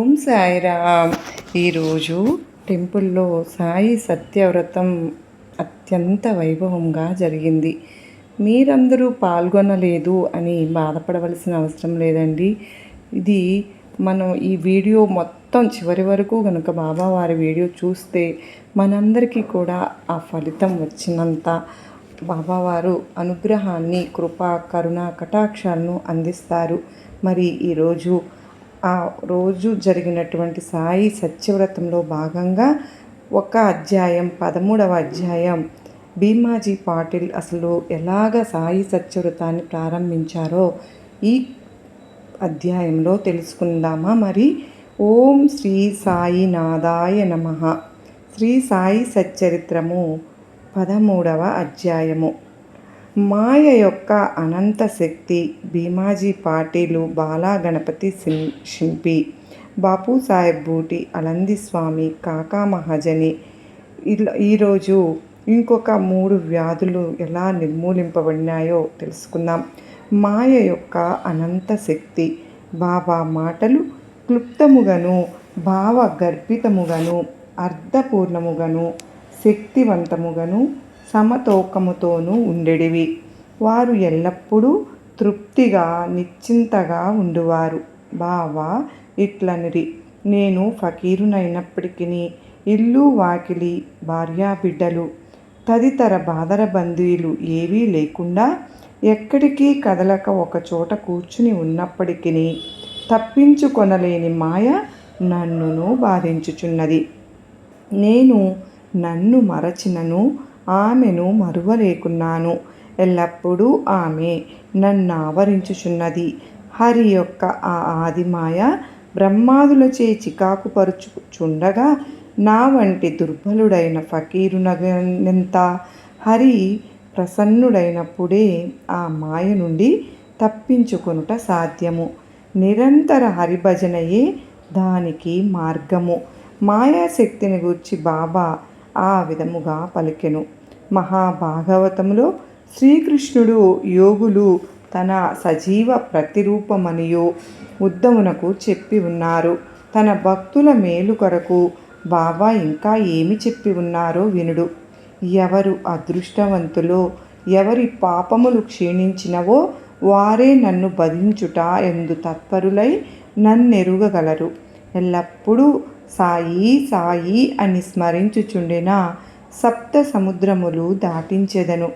ఓం సాయిరామ్. ఈరోజు టెంపుల్లో సాయి సత్యవ్రతం అత్యంత వైభవంగా జరిగింది. మీరందరూ పాల్గొనలేదు అని బాధపడవలసిన అవసరం లేదండి. ఇది మనం ఈ వీడియో మొత్తం చివరి వరకు కనుక బాబావారి వీడియో చూస్తే మనందరికీ కూడా ఆ ఫలితం వచ్చినంత బాబావారు అనుగ్రహాన్ని, కృపా, కరుణ, కటాక్షాలను అందిస్తారు. మరి ఈరోజు ఆ రోజు జరిగినటువంటి సాయి సత్యవ్రతంలో భాగంగా ఒక అధ్యాయం 13వ అధ్యాయం భీమాజీ పాటిల్ అసలు ఎలాగ సాయి సత్యవ్రతాన్ని ప్రారంభించారో ఈ అధ్యాయంలో తెలుసుకుందామా. మరి ఓం శ్రీ సాయినాథాయ నమః. శ్రీ సాయి సచ్చరిత్రము 13వ అధ్యాయము. మాయ యొక్క అనంత శక్తి. భీమాజీ పాటిలు, బాలా గణపతి షింపి, బాపు సాహెబ్ బూటి, అలంది స్వామి, కాకా మహాజని. ఈరోజు ఇంకొక 3 వ్యాధులు ఎలా నిర్మూలింపబడినాయో తెలుసుకుందాం. మాయ యొక్క అనంత శక్తి. బాబా మాటలు క్లుప్తముగను, భావ గర్భితముగను, అర్థపూర్ణముగను, శక్తివంతముగను, సమతూకముతోనూ ఉండేటివి. వారు ఎల్లప్పుడూ తృప్తిగా నిశ్చింతగా ఉండువారు. బాబా ఇట్లనిరి, నేను ఫకీరునైనప్పటికీ ఇల్లు, వాకిలి, భార్యాబిడ్డలు తదితర బాదరబందీలు ఏవీ లేకుండా ఎక్కడికి కదలక ఒకచోట కూర్చుని ఉన్నప్పటికీ తప్పించుకొనలేని మాయ నన్నును బాధించుచున్నది. నేను నన్ను మరచినను ఆమెను మరువలేకున్నాను. ఎల్లప్పుడూ ఆమె నన్ను ఆవరించుచున్నది. హరి యొక్క ఆ ఆదిమాయ బ్రహ్మాదులచే చికాకు పరుచుచుండగా నా వంటి దుర్బలుడైన ఫకీరునెంత హరి ప్రసన్నుడైనప్పుడే ఆ మాయ నుండి తప్పించుకొనుట సాధ్యము. నిరంతర హరిభజనయే దానికి మార్గము. మాయాశక్తిని గూర్చి బాబా ఆ విధముగా పలికెను. మహాభాగవతములో శ్రీకృష్ణుడు యోగులు తన సజీవ ప్రతిరూపమనియు ఉద్ధవునకు చెప్పి ఉన్నారు. తన భక్తుల మేలు కొరకు బాబా ఇంకా ఏమి చెప్పి ఉన్నారో వినుడు. ఎవరు అదృష్టవంతులో, ఎవరి పాపములు క్షీణించినవో వారే నన్ను భజించుట ఎందు తత్పరులై నన్నెరుగగలరు. ఎల్లప్పుడూ సాయి సాయి అని స్మరించుచుండిన సప్త సముద్రములు దాటించెదను.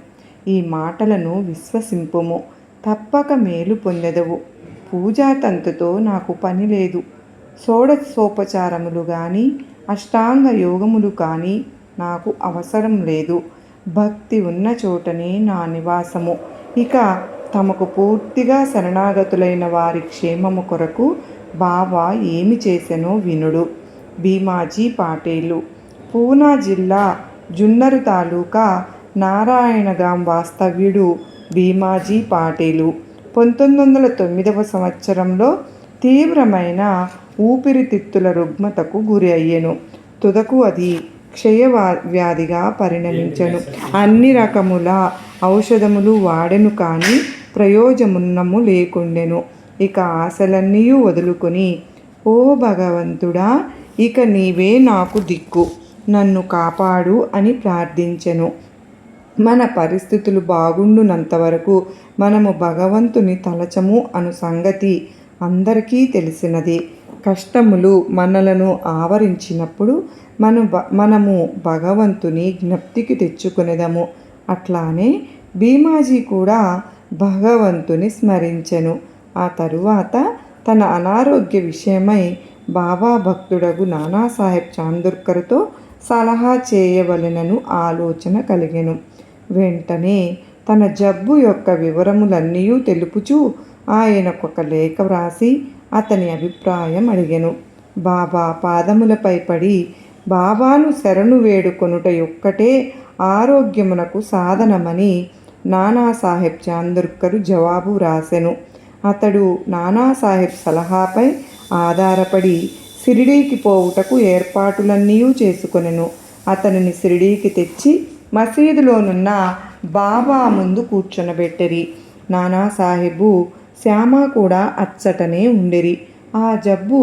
ఈ మాటలను విశ్వసింపుము, తప్పక మేలు పొందెదవు. పూజాతంతుతో నాకు పని లేదు. షోడశోపచారములు కానీ అష్టాంగ యోగములు కానీ నాకు అవసరం లేదు. భక్తి ఉన్న చోటనే నా నివాసము. ఇక తమకు పూర్తిగా శరణాగతులైన వారి క్షేమము కొరకు బాబా ఏమి చేసెనో వినుడు. భీమాజీ పాటిలు. పూనా జిల్లా జున్నరు తాలూకా నారాయణగాం వాస్తవ్యుడు భీమాజీ పాటిలు 1909వ సంవత్సరంలో తీవ్రమైన ఊపిరితిత్తుల రుగ్మతకు గురి అయ్యెను. తుదకు అది క్షయవ్యాధిగా పరిణమించెను. అన్ని రకముల ఔషధములు వాడెను కానీ ప్రయోజనము లేకుండెను. ఇక ఆశలన్నీ వదులుకొని, ఓ భగవంతుడా, ఇక నీవే నాకు దిక్కు, నన్ను కాపాడు అని ప్రార్థించెను. మన పరిస్థితులు బాగుండునంతవరకు మనము భగవంతుని తలచము అను సంగతి అందరికీ తెలిసినది. కష్టములు మనలను ఆవరించినప్పుడు మనము భగవంతుని జ్ఞప్తికి తెచ్చుకునేదము. అట్లానే భీమాజీ కూడా భగవంతుని స్మరించెను. ఆ తరువాత తన అనారోగ్య విషయమై బాబా భక్తుడగు నానాసాహెబ్ చాందోర్కర్తో సలహా చేయవలెనను ఆలోచన కలిగెను. వెంటనే తన జబ్బు యొక్క వివరములన్నీ తెలుపుచూ ఆయనకొక లేఖ వ్రాసి అతని అభిప్రాయం అడిగెను. బాబా పాదములపై పడి బాబాను శరణు వేడుకొనుట యొక్కటే ఆరోగ్యమునకు సాధనమని నానాసాహెబ్ చాందోర్కర్ జవాబు వ్రాసెను. అతడు నానాసాహెబ్ సలహాపై ఆధారపడి షిరిడీకి పోవుటకు ఏర్పాటులన్నీ చేసుకొనెను. అతనిని షిరిడీకి తెచ్చి మసీదులోనున్న బాబా ముందు కూర్చొనబెట్టిరి. నానాసాహెబు శ్యామ కూడా అచ్చటనే ఉండిరి. ఆ జబ్బు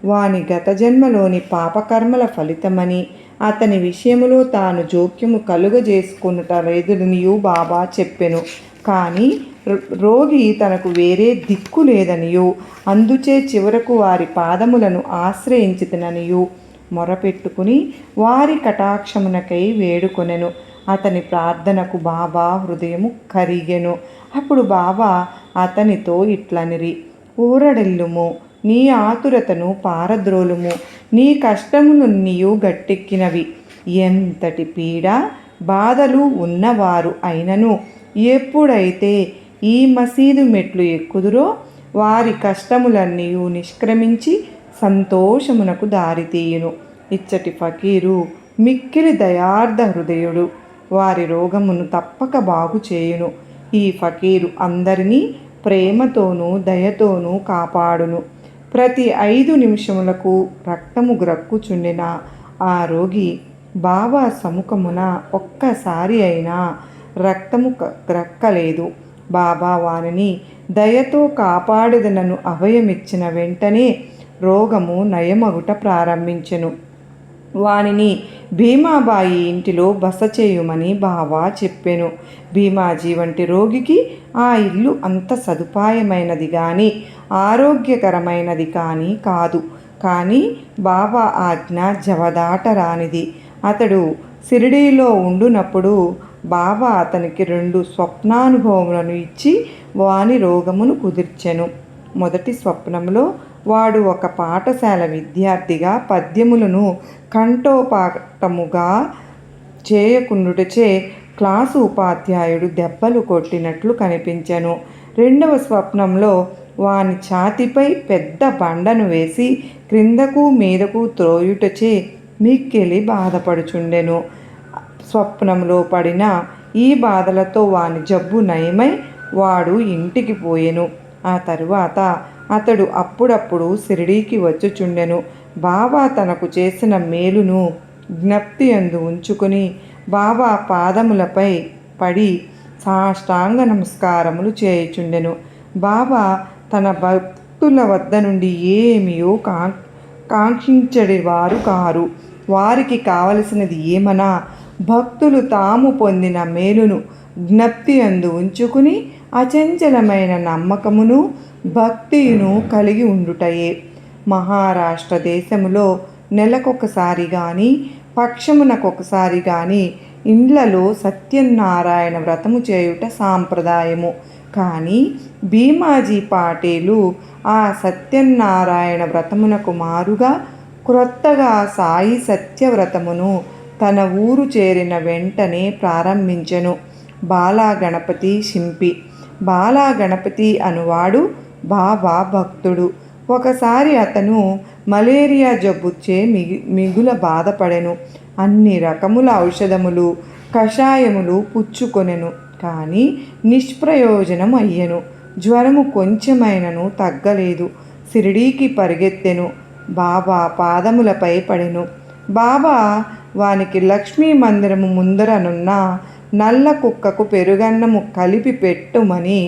వాని గత జన్మలోని పాపకర్మల ఫలితమని అతని విషయములో తాను జోక్యము కలుగజేసుకున్నట లేదనియూ బాబా చెప్పెను. కానీ రోగి తనకు వేరే దిక్కు లేదనియూ అందుచే చివరకు వారి పాదములను ఆశ్రయించితననియూ మొరపెట్టుకుని వారి కటాక్షమునకై వేడుకొనెను. అతని ప్రార్థనకు బాబా హృదయము కరిగెను. అప్పుడు బాబా అతనితో ఇట్లనిరి, ఊరడెల్లుము, నీ ఆతురతను పారద్రోలుము, నీ కష్టములన్నీయు గట్టెక్కినవి. ఎంతటి పీడ బాధలు ఉన్నవారు అయినను ఎప్పుడైతే ఈ మసీదు మెట్లు ఎక్కుదురో వారి కష్టములన్నీ నిష్క్రమించి సంతోషమునకు దారితీయును. ఇచ్చటి ఫకీరు మిక్కిలి దయార్థ హృదయుడు, వారి రోగమును తప్పక బాగు చేయును. ఈ ఫకీరు అందరినీ ప్రేమతోనూ దయతోనూ కాపాడును. ప్రతి 5 నిమిషములకు రక్తము గ్రక్కుచుండిన ఆ రోగి బాబా సముఖమున ఒక్కసారి అయినా రక్తము గ్రక్కలేదు. బాబా వారిని దయతో కాపాడదనను అభయమిచ్చిన వెంటనే రోగము నయమగుట ప్రారంభించెను. వానిని భీమాబాయి ఇంటిలో బస చేయుమని బాబా చెప్పెను. భీమాజీ వంటి రోగికి ఆ ఇల్లు అంత సదుపాయమైనది కానీ ఆరోగ్యకరమైనది కానీ కాదు. కానీ బాబా ఆజ్ఞ జవదాటరానిది. అతడు షిరిడీలో ఉండునప్పుడు బాబా అతనికి 2 స్వప్నానుభవములను ఇచ్చి వాని రోగమును కుదిర్చెను. మొదటి స్వప్నంలో వాడు ఒక పాఠశాల విద్యార్థిగా పద్యములను కంఠోపాఠముగా చేయకుండుటచే క్లాసు ఉపాధ్యాయుడు దెబ్బలు కొట్టినట్లు కనిపించెను. రెండవ స్వప్నంలో వాని ఛాతిపై పెద్ద బండను వేసి క్రిందకు మీదకు త్రోయుటచే మిక్కిలి బాధపడుచుండెను. స్వప్నంలో పడిన ఈ బాధలతో వాని జబ్బు నయమై వాడు ఇంటికి పోయెను. ఆ తరువాత అతడు అప్పుడప్పుడు షిరిడీకి వచ్చుచుండెను. బాబా తనకు చేసిన మేలును జ్ఞప్తి యందు ఉంచుకొని బాబా పాదములపై పడి సాష్టాంగ నమస్కారములు చేయుచుండెను. బాబా తన భక్తుల వద్ద నుండి ఏమియో కాంక్షించడి వారు కారు. వారికి కావలసినది ఏమనా భక్తులు తాము పొందిన మేలును జ్ఞప్తి యందు ఉంచుకుని అచంచలమైన నమ్మకమును భక్తియును కలిగి ఉండుటయే. మహారాష్ట్ర దేశములో నెలకొకసారి కానీ పక్షమునకొకసారి కానీ ఇండ్లలో సత్యనారాయణ వ్రతము చేయుట సాంప్రదాయము. కానీ భీమాజీ పాటేలు ఆ సత్యనారాయణ వ్రతమునకు మారుగా క్రొత్తగా సాయి సత్యవ్రతమును తన ఊరు చేరిన వెంటనే ప్రారంభించెను. బాలాగణపతి శింపి. బాలాగణపతి అనువాడు బాబా భక్తుడు. ఒకసారి అతను మలేరియా జబ్బుచ్చే మిగుల బాధపడెను. అన్ని రకముల ఔషధములు కషాయములు పుచ్చుకొనెను. కానీ నిష్ప్రయోజనం అయ్యెను. జ్వరము కొంచెమైనను తగ్గలేదు. షిరిడీకి పరిగెత్తెను. బాబా పాదములపై పడెను. బాబా వానికి లక్ష్మీ మందిరము ముందరనున్న నల్ల కుక్కకు పెరుగన్నము కలిపి పెట్టుమని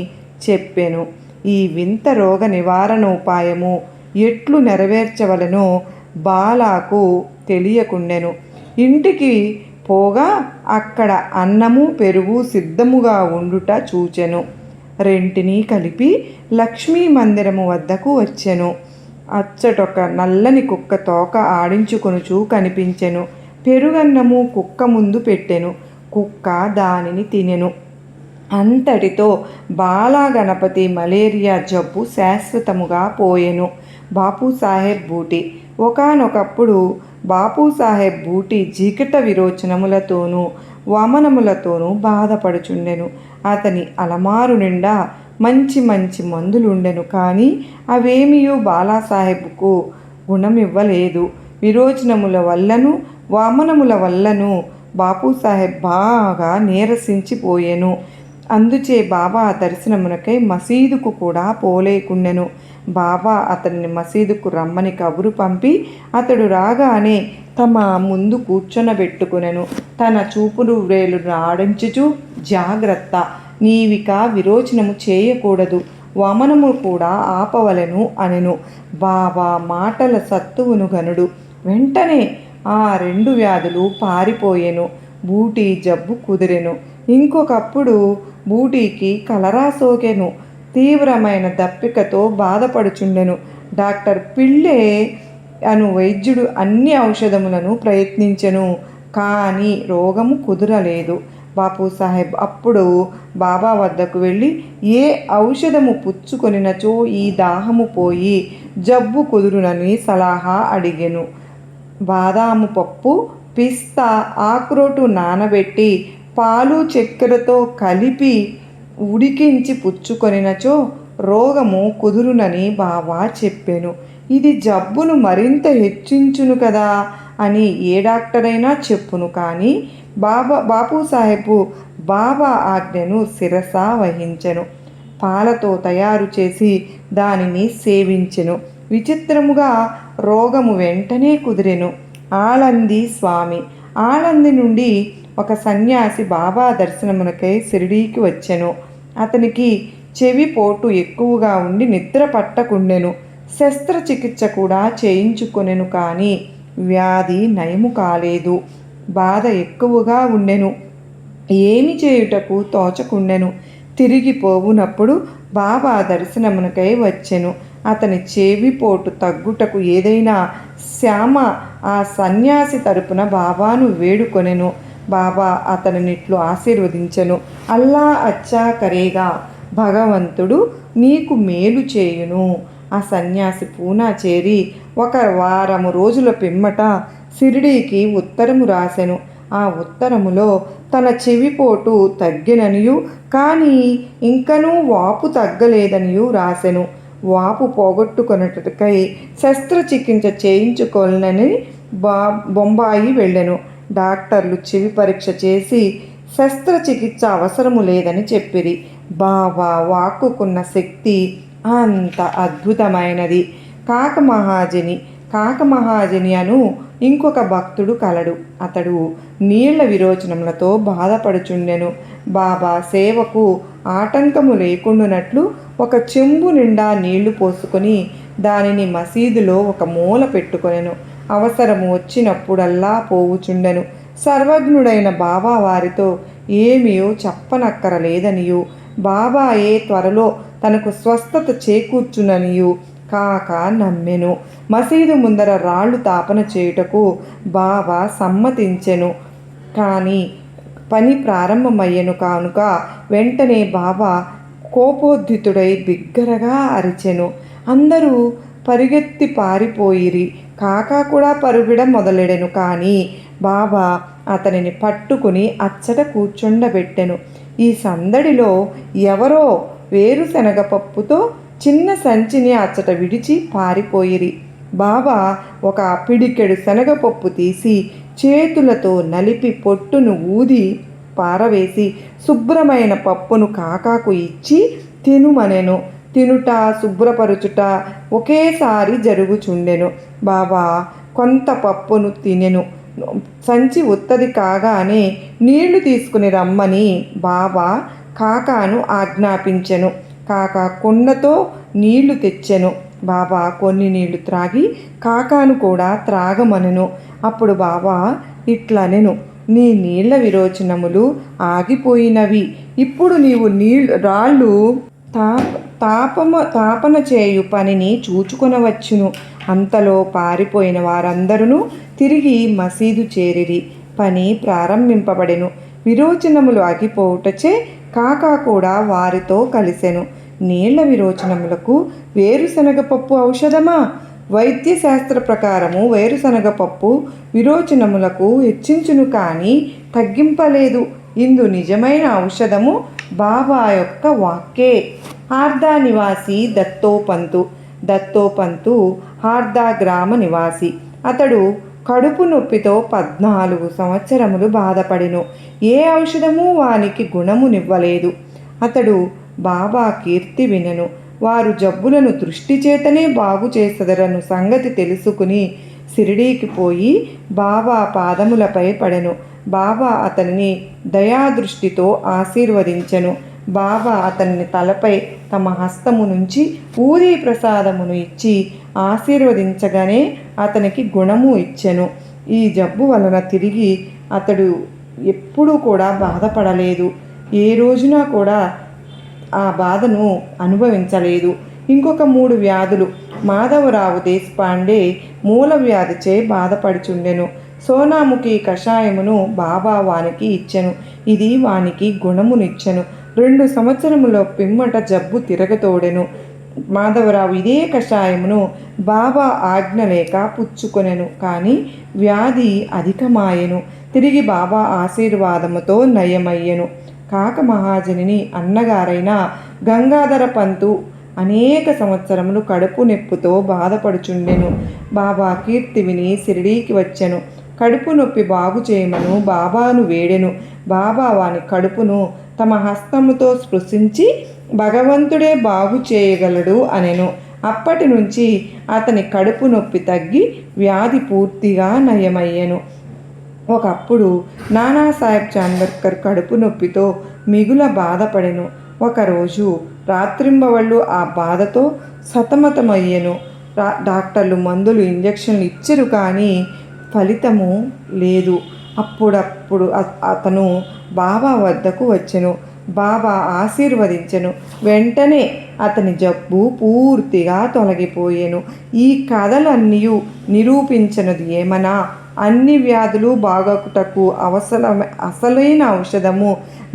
చెప్పెను. ఈ వింత రోగ నివారణోపాయము ఎట్లు నెరవేర్చవలనో బాలాకు తెలియకుండెను. ఇంటికి పోగా అక్కడ అన్నము పెరుగు సిద్ధముగా ఉండుట చూచెను. రెంటినీ కలిపి లక్ష్మీ మందిరము వద్దకు వచ్చెను. అచ్చటొక నల్లని కుక్క తోక ఆడించుకొనుచూ కనిపించెను. పెరుగన్నము కుక్క ముందు పెట్టెను. కుక్క దానిని తినెను. అంతటితో బాలాగణపతి మలేరియా జబ్బు శాశ్వతముగా పోయెను. బాపూసాహెబ్ బూటి. ఒకానొకప్పుడు బాపూసాహెబ్ బూటి జీకట విరోచనములతోనూ వమనములతోనూ బాధపడుచుండెను. అతని అలమారు నిండా మంచి మంచి మందులుండెను. కానీ అవేమియూ బాలాసాహెబ్కు గుణమివ్వలేదు. విరోచనముల వల్లను వామనముల వల్లను బాపూసాహెబ్ బాగా నీరసించిపోయెను. అందుచే బాబా దర్శనమునకై మసీదుకు కూడా పోలేకుండెను. బాబా అతన్ని మసీదుకు రమ్మని కబురు పంపి అతడు రాగానే తమ ముందు కూర్చొనబెట్టుకునెను. తన చూపుడు వ్రేలును ఆడించుచు, జాగ్రత్త, నీవిక విరోచనము చేయకూడదు. వమనము కూడా ఆపవలెను అనెను. బాబా మాటల సత్తువును గనుడు. వెంటనే ఆ 2 వ్యాధులు పారిపోయెను. బూటీ జబ్బు కుదిరెను. ఇంకొకప్పుడు బూటీకి కలరా సోకెను. తీవ్రమైన దప్పికతో బాధపడుచుండెను. డాక్టర్ పిళ్ళే అను వైద్యుడు అన్ని ఔషధములను ప్రయత్నించెను. కానీ రోగము కుదరలేదు. బాపు సాహెబ్ అప్పుడు బాబా వద్దకు వెళ్ళి, ఏ ఔషధము పుచ్చుకొనినచో ఈ దాహము పోయి జబ్బు కుదురునని సలహా అడిగెను. బాదాము పప్పు, పిస్తా, ఆక్రోటు నానబెట్టి పాలు చక్కెరతో కలిపి ఉడికించి పుచ్చుకొనినచో రోగము కుదురునని బాబా చెప్పెను. ఇది జబ్బును మరింత హెచ్చించును కదా అని ఏ డాక్టరైనా చెప్పును. కానీ బాపు సాహెబు బాబా ఆజ్ఞను శిరస వహించెను. పాలతో తయారు చేసి దానిని సేవించెను. విచిత్రముగా రోగము వెంటనే కుదిరెను. ఆలంది స్వామి. ఆలంది నుండి ఒక సన్యాసి బాబా దర్శనమునకై షిరిడీకి వచ్చెను. అతనికి చెవి పోటు ఎక్కువగా ఉండి నిద్ర పట్టకుండెను. శస్త్రచికిత్స కూడా చేయించుకొనెను. కానీ వ్యాధి నయము కాలేదు. బాధ ఎక్కువగా ఉండెను. ఏమి చేయుటకు తోచకుండెను. తిరిగి పోవునప్పుడు బాబా దర్శనమునకై వచ్చెను. అతని చెవిపోటు తగ్గుటకు ఏదైనా శ్యామ ఆ సన్యాసి తరపున బాబాను వేడుకొనెను. బాబా అతనినిట్లు ఆశీర్వదించెను. అల్లా అచ్చా కరేగా, భగవంతుడు నీకు మేలు చేయును. ఆ సన్యాసి పూనా చేరి 1 వారము రోజుల పిమ్మట షిరిడీకి ఉత్తరము రాసెను. ఆ ఉత్తరములో తన చెవిపోటు తగ్గిననియు కానీ ఇంకనూ వాపు తగ్గలేదనియు రాసెను. వాపు పోగొట్టుకొనుటకై శస్త్రచికిత్స చేయించుకోనని బొంబాయి వెళ్ళెను. డాక్టర్లు చెవి పరీక్ష చేసి శస్త్రచికిత్స అవసరము లేదని చెప్పిరి. బాబా వాక్కుకున్న శక్తి అంత అద్భుతమైనది. కాకమహాజని అను ఇంకొక భక్తుడు కలడు. అతడు నీళ్ల విరోచనములతో బాధపడుచుండెను. బాబా సేవకు ఆటంకము లేకుండానట్లు ఒక చెంబు నిండా నీళ్లు పోసుకొని దానిని మసీదులో ఒక మూల పెట్టుకొనెను. అవసరము వచ్చినప్పుడల్లా పోవుచుండెను. సర్వజ్ఞుడైన బాబా వారితో ఏమీయో చెప్పనక్కరలేదనియు, బాబాయే త్వరలో తనకు స్వస్థత చేకూర్చుననియు కాక నమ్మెను. మసీదు ముందర రాళ్ళు తాపన చేయుటకు బాబా సమ్మతించెను. కానీ పని ప్రారంభమయ్యెను కానుక వెంటనే బాబా కోపోద్ధితుడై బిగ్గరగా అరిచెను. అందరూ పరిగెత్తి పారిపోయిరి. కాకా కూడా పరుగడం మొదలెడెను. కానీ బాబా అతనిని పట్టుకుని అచ్చట కూర్చుండబెట్టెను. ఈ సందడిలో ఎవరో వేరుశనగ పప్పుతో చిన్న సంచిని అచ్చట విడిచి పారిపోయిరి. బాబా ఒక పిడికెడు శనగపప్పు తీసి చేతులతో నలిపి పొట్టును ఊది పారవేసి శుభ్రమైన పప్పును కాకాకు ఇచ్చి తినుమనెను. తినుట శుభ్రపరుచుట ఒకేసారి జరుగుచుండెను. బాబా కొంత పప్పును తినెను. సంచి ఉత్తది కాగానే నీళ్లు తీసుకుని రమ్మని బాబా కాకాను ఆజ్ఞాపించెను. కాకా కుండతో నీళ్లు తెచ్చెను. బాబా కొన్ని నీళ్లు త్రాగి కాకాను కూడా త్రాగమనెను. అప్పుడు బాబా ఇట్లనెను, నీ నీళ్ల విరోచనములు ఆగిపోయినవి. ఇప్పుడు నీవు రాళ్ళు తాపన చేయు పనిని చూచుకొనవచ్చును. అంతలో పారిపోయిన వారందరూ తిరిగి మసీదు చేరిరి. పని ప్రారంభింపబడెను. విరోచనములు ఆగిపోవుటచే కాకా కూడా వారితో కలిసెను. నీళ్ల విరోచనములకు వేరుశనగపప్పు ఔషధమా? వైద్యశాస్త్ర ప్రకారము వేరుశనగపప్పు విరోచనములకు హెచ్చించును కానీ తగ్గింపలేదు. ఇందు నిజమైన ఔషధము బాబా యొక్క వాక్కే. హార్దా నివాసి దత్తోపంతు హార్దా గ్రామ నివాసి. అతడు కడుపు నొప్పితో 14 సంవత్సరములు బాధపడెను. ఏ ఔషధము వానికి గుణమునివ్వలేదు. అతడు బాబా కీర్తి వినెను. వారు జబ్బులను దృష్టి చేతనే బాగు చేసెదరను సంగతి తెలుసుకుని షిరిడీకి పోయి బాబా పాదములపై పడెను. బాబా అతనిని దయాదృష్టితో ఆశీర్వదించెను. బాబా అతన్ని తలపై తమ హస్తము నుంచి ఊదీ ప్రసాదమును ఇచ్చి ఆశీర్వదించగానే అతనికి గుణము ఇచ్చెను. ఈ జబ్బు వలన తిరిగి అతడు ఎప్పుడూ కూడా బాధపడలేదు. ఏ రోజున కూడా ఆ బాధను అనుభవించలేదు. ఇంకొక 3 వ్యాధులు. మాధవరావు దేశపాండే మూల వ్యాధిచే బాధపడుచుండెను. సోనాముఖి కషాయమును బాబా వానికి ఇచ్చెను. ఇది వానికి గుణమునిచ్చెను. 2 సంవత్సరముల పిమ్మట జబ్బు తిరగతోడెను. మాధవరావు ఇదే కషాయమును బాబా ఆజ్ఞ లేక పుచ్చుకొనెను. కానీ వ్యాధి అధికమాయెను. తిరిగి బాబా ఆశీర్వాదముతో నయమయ్యెను. కాక మహాజనిని అన్నగారైన గంగాధర పంతు అనేక సంవత్సరములు కడుపు నొప్పితో బాధపడుచుండెను. బాబా కీర్తి విని షిరిడీకి వచ్చెను. కడుపు నొప్పి బాగు చేయమను బాబాను వేడెను. బాబా వాని కడుపును తమ హస్తముతో స్పృశించి భగవంతుడే బాగు చేయగలడు అనెను. అప్పటి నుంచి అతని కడుపు నొప్పి తగ్గి వ్యాధి పూర్తిగా నయమయ్యెను. ఒకప్పుడు నానాసాహెబ్ చాంబర్కర్ కడుపు నొప్పితో మిగుల బాధపడెను. ఒకరోజు రాత్రింబవళ్ళు ఆ బాధతో సతమతమయ్యెను. డాక్టర్లు మందులు ఇంజక్షన్లు ఇచ్చిరు కానీ ఫలితము లేదు. అప్పుడప్పుడు అతను బాబా వద్దకు వచ్చెను. బాబా ఆశీర్వదించెను. వెంటనే అతని జబ్బు పూర్తిగా తొలగిపోయెను. ఈ కథలన్నీ నిరూపించినది ఏమనా, అన్ని వ్యాధులు బాగొట్టుటకు అసలైన ఔషధము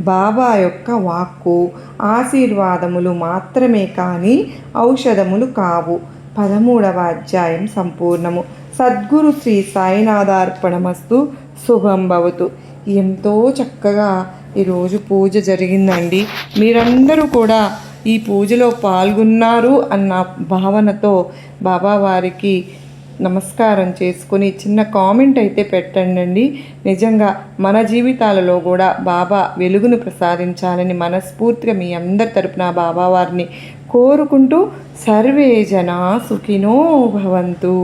బాబా యొక్క వాక్కు, ఆశీర్వాదములు మాత్రమే కానీ ఔషధములు కావు. 13వ అధ్యాయం సంపూర్ణము. సద్గురు శ్రీ సాయినాథార్పణమస్తు. శుభం భవతు. ఎంతో చక్కగా ఈరోజు పూజ జరిగిందండి. మీరందరూ కూడా ఈ పూజలో పాల్గొన్నారు అన్న భావనతో బాబావారికి నమస్కారం చేసుకొని చిన్న కామెంట్ అయితే పెట్టండి. నిజంగా మన జీవితాలలో కూడా బాబా వెలుగును ప్రసాదించాలని మనస్ఫూర్తిగా మీ అందరి తరపున బాబావారిని కోరుకుంటూ సర్వే జనా సుఖినో భవంతు.